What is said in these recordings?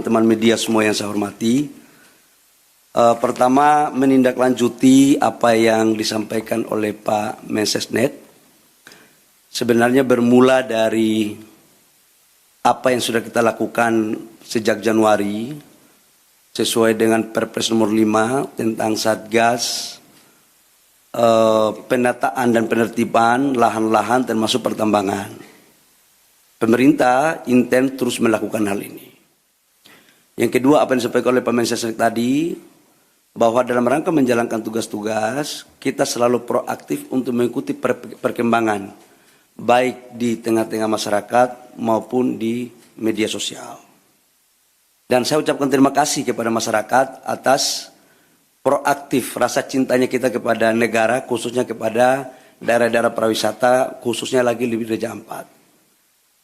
teman-teman media semua yang saya hormati. Pertama, menindaklanjuti apa yang disampaikan oleh Pak Mensesnek. Sebenarnya bermula dari apa yang sudah kita lakukan sejak Januari, sesuai dengan Perpres nomor 5 tentang Satgas, penataan dan penertiban lahan-lahan termasuk pertambangan. Pemerintah intens terus melakukan hal ini. Yang kedua, apa yang disampaikan oleh Pak Mensesnek tadi, bahwa dalam rangka menjalankan tugas-tugas, kita selalu proaktif untuk mengikuti perkembangan, baik di tengah-tengah masyarakat maupun di media sosial. Dan saya ucapkan terima kasih kepada masyarakat atas proaktif rasa cintanya kita kepada negara, khususnya kepada daerah-daerah pariwisata, khususnya lagi di Raja Ampat.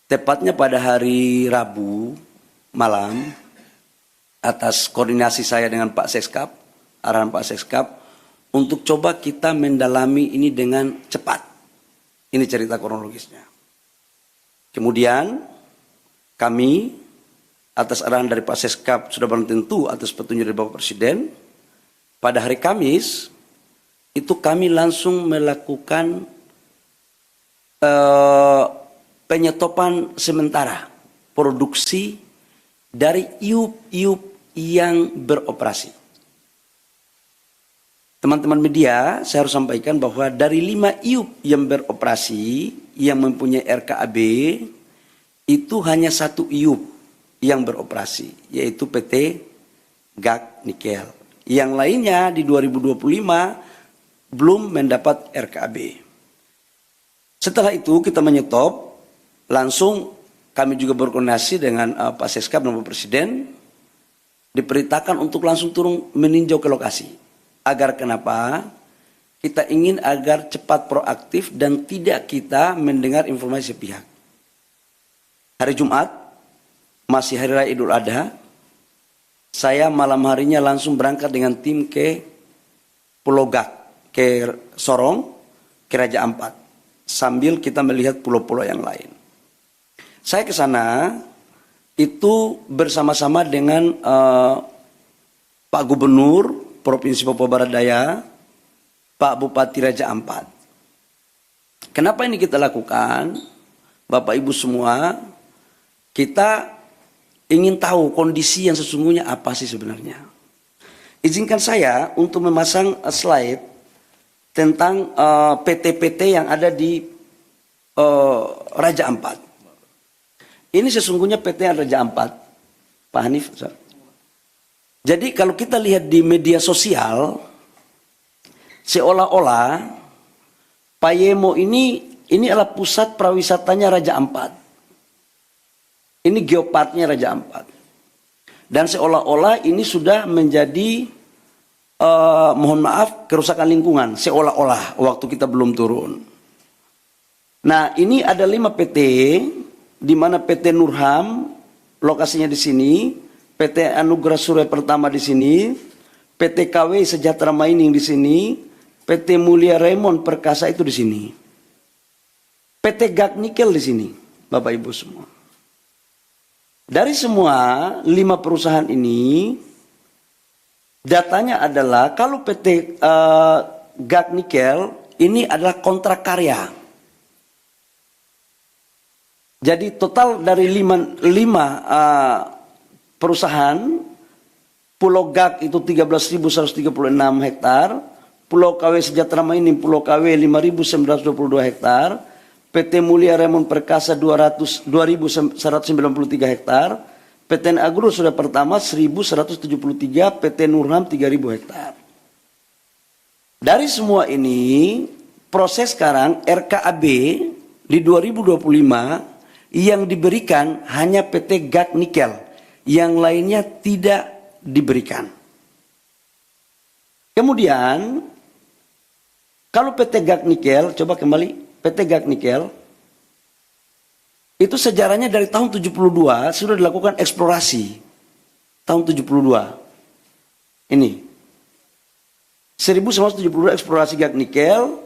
Tepatnya pada hari Rabu malam, atas koordinasi saya dengan Pak Seskap, arahan Pak Seskap, untuk coba kita mendalami ini dengan cepat. Ini cerita kronologisnya. Kemudian kami atas arahan dari Pak Seskap sudah barang tentu atas petunjuk dari Bapak Presiden, pada hari Kamis itu kami langsung melakukan penyetopan sementara produksi dari iup-iup yang beroperasi. Teman-teman media, saya harus sampaikan bahwa dari 5 iup yang beroperasi, yang mempunyai RKAB, itu hanya 1 iup yang beroperasi, yaitu PT GAK Nikel. Yang lainnya di 2025 belum mendapat RKAB. Setelah itu kita menyetop, langsung kami juga berkoordinasi dengan Pak Seskap dan Bapak Presiden, diperintahkan untuk langsung turun meninjau ke lokasi. Agar kenapa? Kita ingin agar cepat proaktif dan tidak kita mendengar informasi sepihak. Hari Jumat, masih Hari Raya Idul Adha, saya malam harinya langsung berangkat dengan tim ke Pulau Gak, ke Sorong, ke Raja Ampat. Sambil kita melihat pulau-pulau yang lain. Saya ke sana itu bersama-sama dengan Pak Gubernur Provinsi Papua Barat Daya, Pak Bupati Raja Ampat. Kenapa ini kita lakukan? Bapak Ibu semua, kita ingin tahu kondisi yang sesungguhnya apa sih sebenarnya. Izinkan saya untuk memasang slide tentang PT-PT yang ada di Raja Ampat. Ini sesungguhnya PT Raja Ampat, Pak Hanif. Jadi kalau kita lihat di media sosial, seolah-olah Payemo ini adalah pusat pariwisatanya Raja Ampat. Ini geoparknya Raja Ampat. Dan seolah-olah ini sudah menjadi, mohon maaf, kerusakan lingkungan. Seolah-olah waktu kita belum turun. Nah, ini ada 5 PT, di mana PT Nurham, lokasinya di sini, PT Anugerah Surya Pertama di sini, PT KW Sejahtera Mining di sini, PT Mulia Raymond Perkasa itu di sini. PT GAK Nikel di sini, Bapak Ibu semua. Dari semua 5 perusahaan ini, datanya adalah kalau PT GAK Nikel ini adalah kontrak karya. Jadi total dari 5 perusahaan, Pulau GAK itu 13.136 hektar, Pulau KW Sejahtera Mining, Pulau KW 5.922 hektar, PT Mulia Raymond Perkasa 2.193 hektar, PT Agro Surya Pertama 1.173, PT Nurham 3.000 hektar. Dari semua ini, proses sekarang RKAB di 2025 yang diberikan hanya PT GAK Nikel, yang lainnya tidak diberikan. Kemudian, kalau PT GAK Nikel, coba kembali, PT GAK Nikel, itu sejarahnya dari tahun 72 sudah dilakukan eksplorasi. Tahun 72. Ini. 1972 eksplorasi GAK Nikel,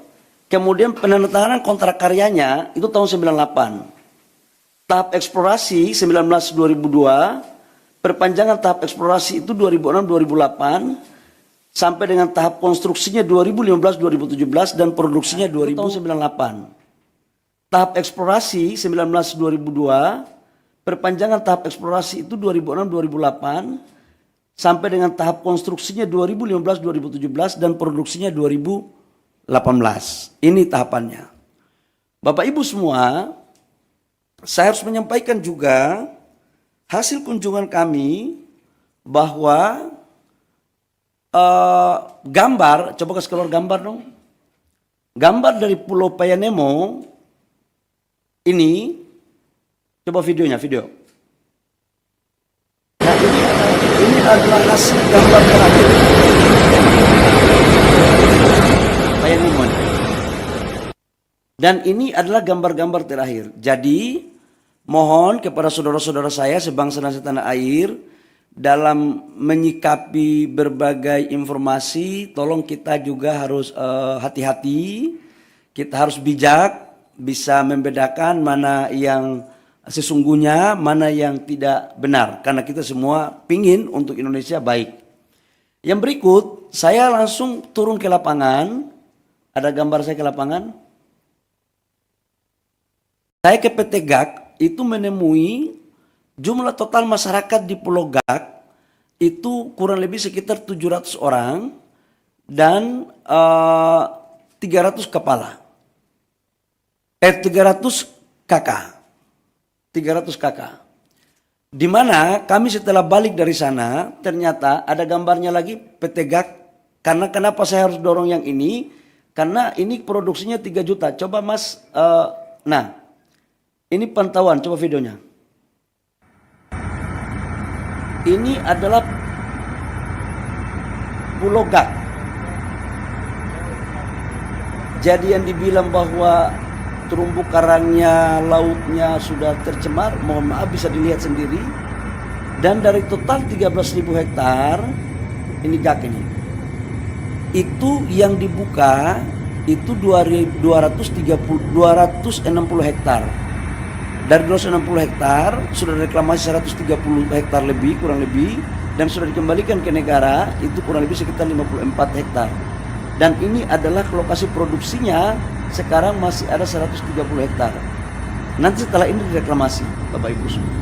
kemudian penandatanganan kontrak karyanya itu tahun 98. Tahap eksplorasi 19 2002, perpanjangan tahap eksplorasi itu 2006-2008 sampai dengan tahap konstruksinya 2015-2017 dan produksinya 2098. Tahap eksplorasi 19-2002, perpanjangan tahap eksplorasi itu 2006-2008 sampai dengan tahap konstruksinya 2015-2017 dan produksinya 2018. Ini tahapannya. Bapak Ibu semua, saya harus menyampaikan juga hasil kunjungan kami bahwa gambar, coba kasih keluar gambar dong. Gambar dari Pulau Payanemo ini, coba videonya, video. Nah ini adalah hasil gambar terakhir. Payanemo. Dan ini adalah gambar-gambar terakhir. Jadi mohon kepada saudara-saudara saya sebangsa dan setanah air, dalam menyikapi berbagai informasi, tolong kita juga harus hati-hati, kita harus bijak, bisa membedakan mana yang sesungguhnya, mana yang tidak benar. Karena kita semua pingin untuk Indonesia baik. Yang berikut, saya langsung turun ke lapangan. Ada gambar saya ke lapangan. Saya ke PT GAK, itu menemui jumlah total masyarakat di Pulau GAK itu kurang lebih sekitar 700 orang dan 300 kepala. 300 kakak. 300 kakak. Di mana kami setelah balik dari sana ternyata ada gambarnya lagi PT GAK. Karena kenapa saya harus dorong yang ini? Karena ini produksinya 3 juta. Coba Mas, nah ini pantauan, coba videonya. Ini adalah Pulau GAK. Jadi yang dibilang bahwa terumbu karangnya, lautnya sudah tercemar, mohon maaf bisa dilihat sendiri. Dan dari total 13.000 hektar, ini GAK ini. Itu yang dibuka itu 260 hektar. Dari 260 hektar sudah reklamasi 130 hektar lebih, kurang lebih, dan sudah dikembalikan ke negara itu kurang lebih sekitar 54 hektar. Dan ini adalah lokasi produksinya sekarang masih ada 130 hektar. Nanti setelah ini direklamasi, Bapak Ibu semua.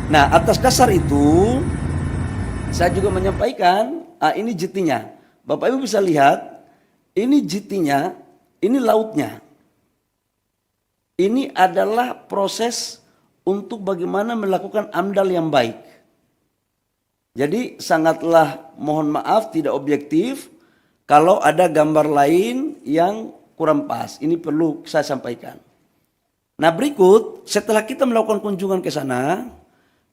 Nah, atas dasar itu saya juga menyampaikan, ini JT-nya. Bapak Ibu bisa lihat, ini JT-nya, ini lautnya. Ini adalah proses untuk bagaimana melakukan AMDAL yang baik. Jadi sangatlah mohon maaf tidak objektif kalau ada gambar lain yang kurang pas. Ini perlu saya sampaikan. Nah berikut setelah kita melakukan kunjungan ke sana,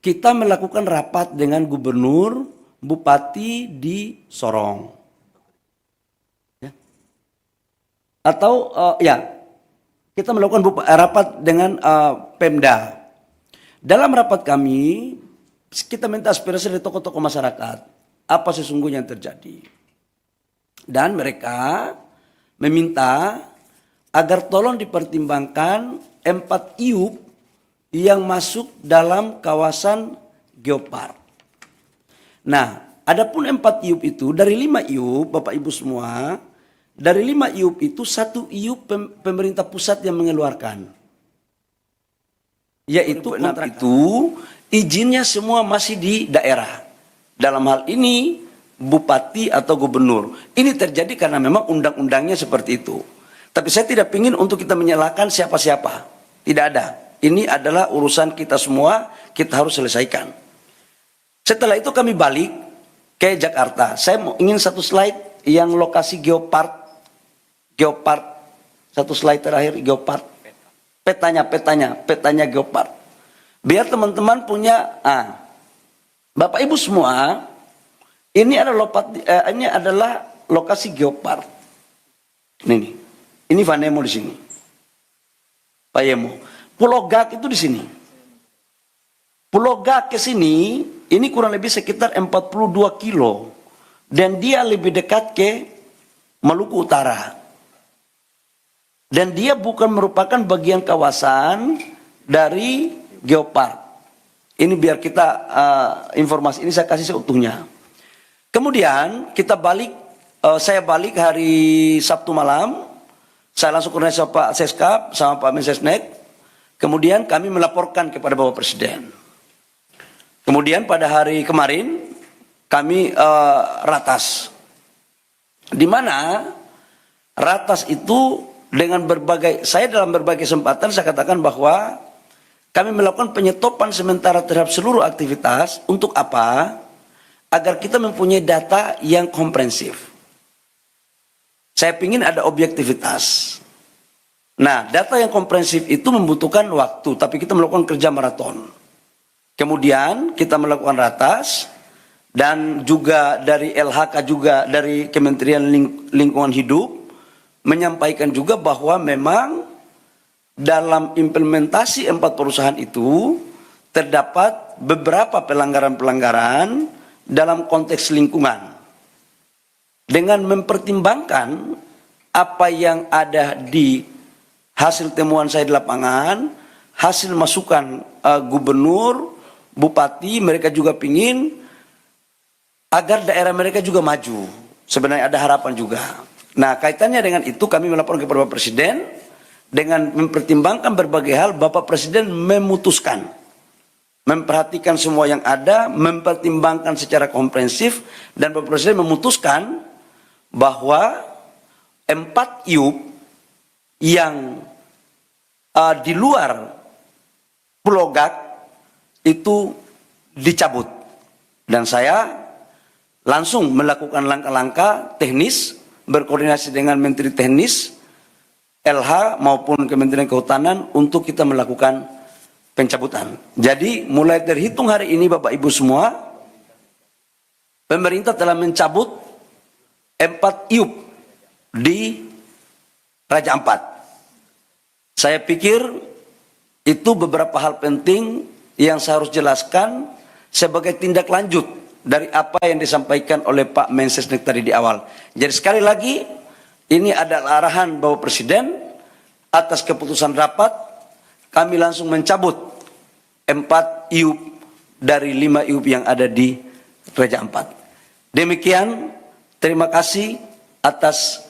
kita melakukan rapat dengan gubernur, bupati di Sorong. Ya. Atau kita melakukan rapat dengan Pemda. Dalam rapat kami, kita minta aspirasi dari tokoh-tokoh masyarakat. Apa sesungguhnya yang terjadi. Dan mereka meminta agar tolong dipertimbangkan 4 IUP yang masuk dalam kawasan Geopark. Nah, adapun 4 IUP itu, dari 5 IUP, Bapak Ibu semua, dari 5 IUP itu 1 IUP pemerintah pusat yang mengeluarkan. Yaitu kontrak itu izinnya semua masih di daerah. Dalam hal ini bupati atau gubernur. Ini terjadi karena memang undang-undangnya seperti itu. Tapi saya tidak ingin untuk kita menyalahkan siapa-siapa. Tidak ada. Ini adalah urusan kita semua, kita harus selesaikan. Setelah itu kami balik ke Jakarta. Saya ingin satu slide yang lokasi Geopark. Geopark, satu slide terakhir Geopark. Petanya Geopark. Biar teman-teman punya, Bapak Ibu semua, ini adalah lokasi Geopark. Ini Vanemo di sini. Payemo. Pulau GAK itu di sini. Pulau GAK ke sini, ini kurang lebih sekitar 42 kilo. Dan dia lebih dekat ke Maluku Utara. Dan dia bukan merupakan bagian kawasan dari Geopark. Ini biar kita informasi ini saya kasih seutuhnya. Kemudian kita balik, saya balik hari Sabtu malam, saya langsung koordinasi sama Pak Seskap sama Pak Mensesnek. Kemudian kami melaporkan kepada Bapak Presiden. Kemudian pada hari kemarin kami ratas, di mana ratas itu dengan berbagai, saya dalam berbagai kesempatan saya katakan bahwa kami melakukan penyetopan sementara terhadap seluruh aktivitas. Untuk apa? Agar kita mempunyai data yang komprehensif. Saya ingin ada objektivitas. Nah, data yang komprehensif itu membutuhkan waktu, tapi kita melakukan kerja maraton. Kemudian kita melakukan ratas, dan juga dari LHK juga dari Kementerian Lingkungan Hidup menyampaikan juga bahwa memang dalam implementasi 4 perusahaan itu terdapat beberapa pelanggaran-pelanggaran dalam konteks lingkungan. Dengan mempertimbangkan apa yang ada di hasil temuan saya di lapangan, hasil masukan gubernur, bupati, mereka juga pingin agar daerah mereka juga maju. Sebenarnya ada harapan juga. Nah, kaitannya dengan itu kami melaporkan kepada Bapak Presiden. Dengan mempertimbangkan berbagai hal, Bapak Presiden memutuskan, memperhatikan semua yang ada, mempertimbangkan secara komprehensif, dan Bapak Presiden memutuskan bahwa 4 IUP yang di luar Pulau Gak itu dicabut. Dan saya langsung melakukan langkah-langkah teknis, berkoordinasi dengan Menteri Teknis, LH maupun Kementerian Kehutanan untuk kita melakukan pencabutan. Jadi mulai terhitung hari ini Bapak Ibu semua, pemerintah telah mencabut 4 IUP di Raja Ampat. Saya pikir itu beberapa hal penting yang saya harus jelaskan sebagai tindak lanjut dari apa yang disampaikan oleh Pak Mensesnek tadi di awal. Jadi sekali lagi, ini adalah arahan Bapak Presiden atas keputusan rapat, kami langsung mencabut 4 IUP dari 5 IUP yang ada di Raja Ampat. Demikian, terima kasih atas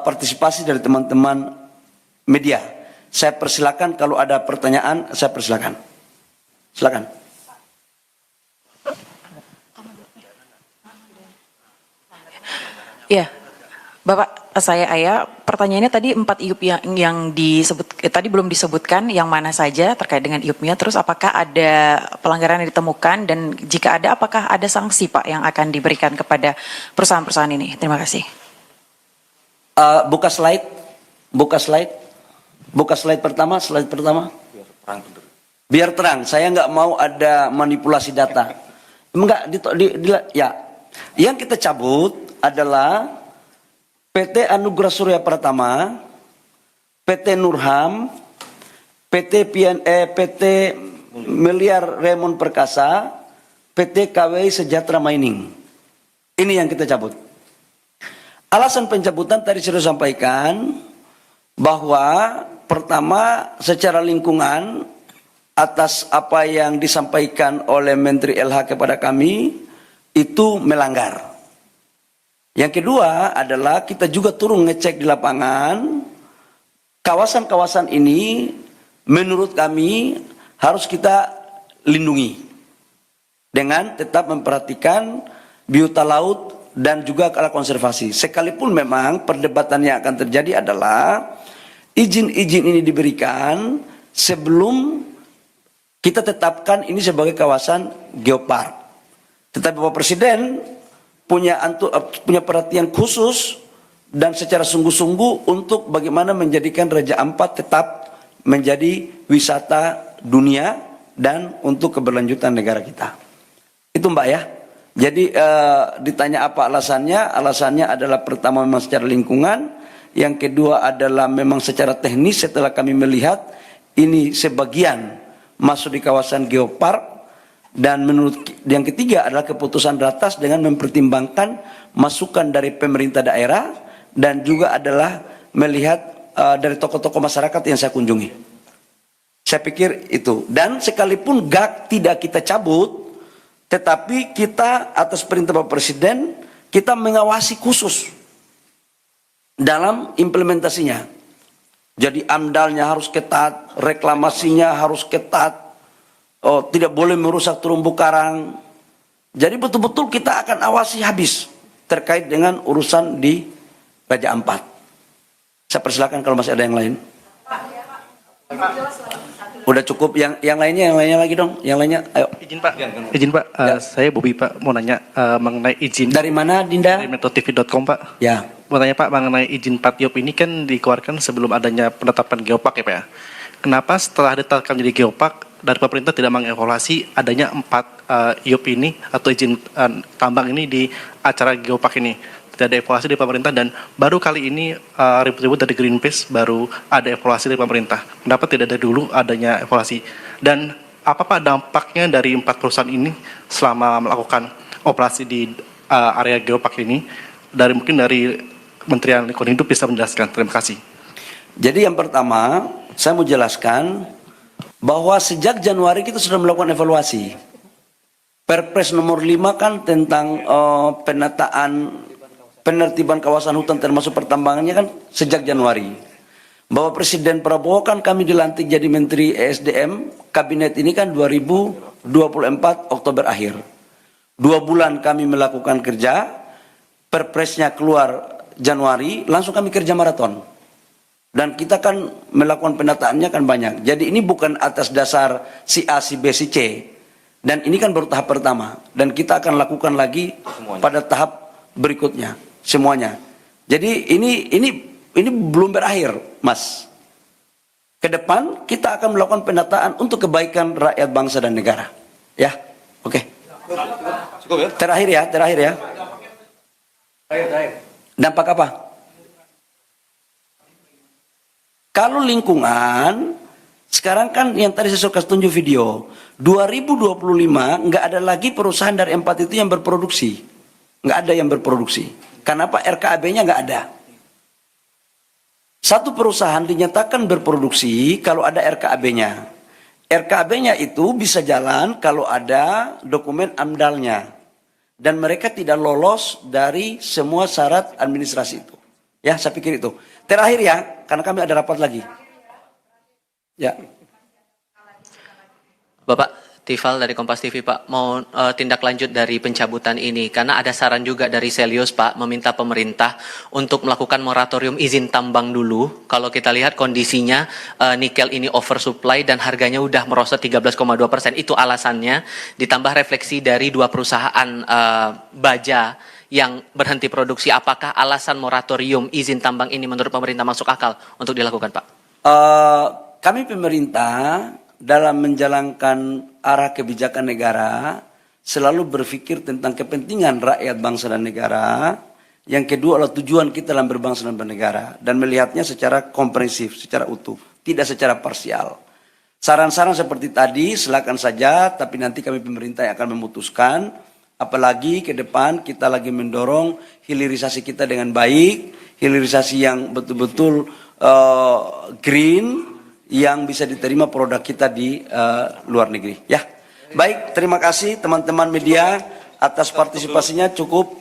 partisipasi dari teman-teman media. Saya persilakan kalau ada pertanyaan, saya persilakan. Silakan. Ya, Bapak, saya Aya. Pertanyaannya tadi 4 IUP yang disebut tadi belum disebutkan yang mana saja terkait dengan IUP-nya. Terus apakah ada pelanggaran yang ditemukan, dan jika ada, apakah ada sanksi Pak yang akan diberikan kepada perusahaan-perusahaan ini? Terima kasih. Buka slide pertama. Biar terang. Saya nggak mau ada manipulasi data. Enggak, ya. Yang kita cabut adalah PT Anugerah Surya Pratama, PT Nurham, PT Miliar Raymond Perkasa, PT KWI Sejahtera Mining. Ini yang kita cabut. Alasan pencabutan tadi sudah sampaikan bahwa pertama secara lingkungan atas apa yang disampaikan oleh Menteri LH kepada kami itu melanggar. Yang kedua adalah kita juga turun ngecek di lapangan, kawasan-kawasan ini menurut kami harus kita lindungi dengan tetap memperhatikan biota laut dan juga ala konservasi. Sekalipun memang perdebatan yang akan terjadi adalah izin-izin ini diberikan sebelum kita tetapkan ini sebagai kawasan geopark. Tetapi Bapak Presiden punya perhatian khusus dan secara sungguh-sungguh untuk bagaimana menjadikan Raja Ampat tetap menjadi wisata dunia dan untuk keberlanjutan negara kita. Itu Mbak ya. Jadi ditanya apa alasannya? Alasannya adalah pertama memang secara lingkungan, yang kedua adalah memang secara teknis setelah kami melihat ini sebagian masuk di kawasan geopark. Dan menurut yang ketiga adalah keputusan ratas dengan mempertimbangkan masukan dari pemerintah daerah dan juga adalah melihat dari tokoh-tokoh masyarakat yang saya kunjungi. Saya pikir itu. Dan sekalipun GAK tidak kita cabut, tetapi kita atas perintah Bapak Presiden, kita mengawasi khusus dalam implementasinya. Jadi AMDALnya harus ketat, reklamasinya harus ketat, tidak boleh merusak terumbu karang. Jadi betul-betul kita akan awasi habis terkait dengan urusan di Raja Ampat. Saya persilakan kalau masih ada yang lain. Udah cukup, yang lainnya lagi dong, yang lainnya, ayo. Izin Pak, saya Bobi Pak, mau nanya mengenai izin. Dari mana Dinda? Dari metotv.com Pak. Ya. Mau tanya Pak, mengenai izin 4 IOP ini kan dikeluarkan sebelum adanya penetapan geopark ya Pak ya. Kenapa setelah ditetapkan jadi geopark, dari pemerintah tidak mengevaluasi adanya 4 IOP ini atau izin tambang ini di acara geopark ini? Tidak ada evaluasi dari pemerintah, dan baru kali ini ribut-ribut dari Greenpeace baru ada evaluasi dari pemerintah. Kenapa tidak dari dulu adanya evaluasi? Dan apa Pak dampaknya dari 4 perusahaan ini selama melakukan operasi di area geopark ini? Mungkin dari Kementerian Lingkungan Hidup bisa menjelaskan. Terima kasih. Jadi yang pertama, saya mau jelaskan bahwa sejak Januari kita sudah melakukan evaluasi. Perpres nomor 5 kan tentang penertiban kawasan hutan termasuk pertambangannya kan sejak Januari. Bapak Presiden Prabowo kan kami dilantik jadi Menteri ESDM, kabinet ini kan 2024 Oktober akhir. 2 bulan kami melakukan kerja, perpresnya keluar Januari, langsung kami kerja maraton. Dan kita kan melakukan penataannya kan banyak. Jadi ini bukan atas dasar si A, si B, si C. Dan ini kan baru tahap pertama. Dan kita akan lakukan lagi pada tahap berikutnya. Semuanya. Jadi ini belum berakhir, Mas. Ke depan kita akan melakukan penataan untuk kebaikan rakyat bangsa dan negara. Ya, oke. Cukup ya? Terakhir ya. Dampak apa? Kalau lingkungan, sekarang kan yang tadi saya suka tunjuk video, 2025 nggak ada lagi perusahaan dari 4 itu yang berproduksi. Nggak ada yang berproduksi. Kenapa? RKAB-nya nggak ada. Satu perusahaan dinyatakan berproduksi kalau ada RKAB-nya. RKAB-nya itu bisa jalan kalau ada dokumen AMDAL-nya. Dan mereka tidak lolos dari semua syarat administrasi itu. Ya, saya pikir itu. Terakhir ya, karena kami ada rapat lagi. Ya. Bapak Tifal dari Kompas TV Pak, mau tindak lanjut dari pencabutan ini karena ada saran juga dari Selius Pak meminta pemerintah untuk melakukan moratorium izin tambang dulu. Kalau kita lihat kondisinya nikel ini oversupply dan harganya udah merosot 13,2%, itu alasannya, ditambah refleksi dari 2 perusahaan baja yang berhenti produksi. Apakah alasan moratorium izin tambang ini menurut pemerintah masuk akal untuk dilakukan Pak? Kami pemerintah dalam menjalankan arah kebijakan negara selalu berpikir tentang kepentingan rakyat bangsa dan negara. Yang kedua adalah tujuan kita dalam berbangsa dan bernegara dan melihatnya secara komprehensif, secara utuh, tidak secara parsial. Saran-saran seperti tadi silakan saja, tapi nanti kami pemerintah yang akan memutuskan. Apalagi ke depan kita lagi mendorong hilirisasi kita dengan baik, hilirisasi yang betul-betul green, yang bisa diterima produk kita di luar negeri. Ya, baik. Terima kasih teman-teman media atas partisipasinya. Cukup.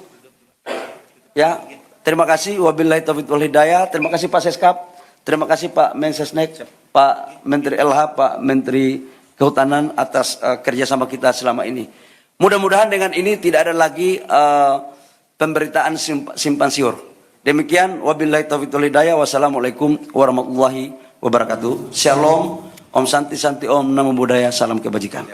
Ya, terima kasih. Wabillahi taufiq wal hidayah. Terima kasih Pak Seskap. Terima kasih Pak Mensesnek, Pak Menteri LH, Pak Menteri Kehutanan atas kerjasama kita selama ini. Mudah-mudahan dengan ini tidak ada lagi pemberitaan simpang siur. Demikian. Wabillahi taufiq wal hidayah. Wassalamualaikum warahmatullahi wabarakatuh. Shalom, Om Santi Santi Om, Namo Buddhaya, salam kebajikan.